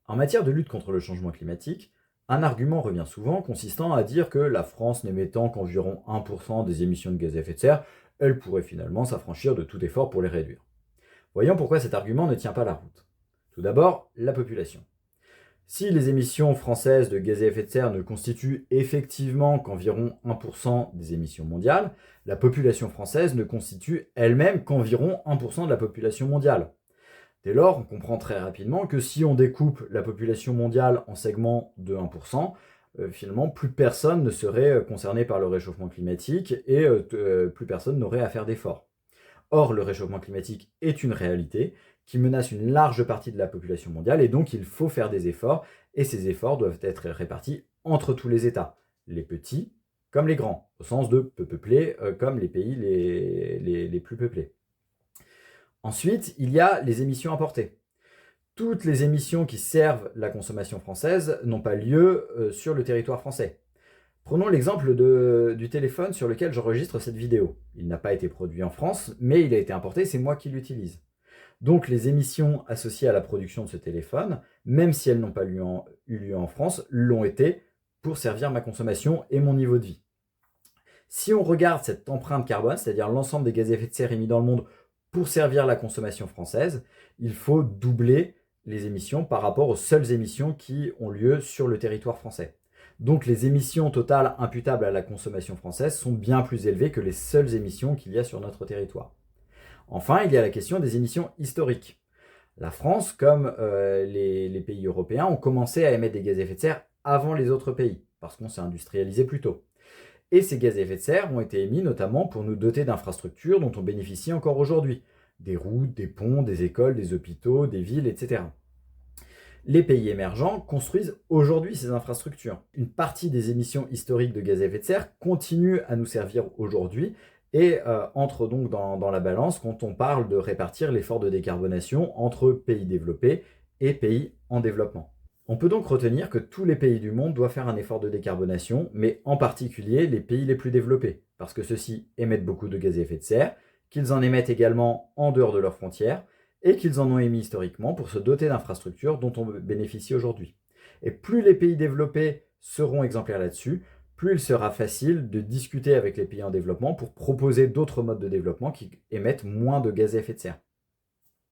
En matière de lutte contre le changement climatique, un argument revient souvent consistant à dire que la France n'émettant qu'environ 1% des émissions de gaz à effet de serre, elle pourrait finalement s'affranchir de tout effort pour les réduire. Voyons pourquoi cet argument ne tient pas la route. Tout d'abord, la population. Si les émissions françaises de gaz à effet de serre ne constituent effectivement qu'environ 1% des émissions mondiales, la population française ne constitue elle-même qu'environ 1% de la population mondiale. Dès lors, on comprend très rapidement que si on découpe la population mondiale en segments de 1%, finalement, plus personne ne serait concerné par le réchauffement climatique et plus personne n'aurait à faire d'efforts. Or, le réchauffement climatique est une réalité qui menace une large partie de la population mondiale et donc il faut faire des efforts et ces efforts doivent être répartis entre tous les États, les petits comme les grands, au sens de peu peuplés comme les pays les plus peuplés. Ensuite, il y a les émissions importées. Toutes les émissions qui servent la consommation française n'ont pas lieu sur le territoire français. Prenons l'exemple du téléphone sur lequel j'enregistre cette vidéo. Il n'a pas été produit en France, mais il a été importé, c'est moi qui l'utilise. Donc les émissions associées à la production de ce téléphone, même si elles n'ont pas eu lieu en France, l'ont été pour servir ma consommation et mon niveau de vie. Si on regarde cette empreinte carbone, c'est-à-dire l'ensemble des gaz à effet de serre émis dans le monde pour servir la consommation française, il faut doubler les émissions par rapport aux seules émissions qui ont lieu sur le territoire français. Donc les émissions totales imputables à la consommation française sont bien plus élevées que les seules émissions qu'il y a sur notre territoire. Enfin, il y a la question des émissions historiques. La France, comme les pays européens, ont commencé à émettre des gaz à effet de serre avant les autres pays, parce qu'on s'est industrialisé plus tôt. Et ces gaz à effet de serre ont été émis notamment pour nous doter d'infrastructures dont on bénéficie encore aujourd'hui. Des routes, des ponts, des écoles, des hôpitaux, des villes, etc. Les pays émergents construisent aujourd'hui ces infrastructures. Une partie des émissions historiques de gaz à effet de serre continue à nous servir aujourd'hui et entre donc dans la balance quand on parle de répartir l'effort de décarbonation entre pays développés et pays en développement. On peut donc retenir que tous les pays du monde doivent faire un effort de décarbonation, mais en particulier les pays les plus développés, parce que ceux-ci émettent beaucoup de gaz à effet de serre, qu'ils en émettent également en dehors de leurs frontières, et qu'ils en ont émis historiquement pour se doter d'infrastructures dont on bénéficie aujourd'hui. Et plus les pays développés seront exemplaires là-dessus, plus il sera facile de discuter avec les pays en développement pour proposer d'autres modes de développement qui émettent moins de gaz à effet de serre.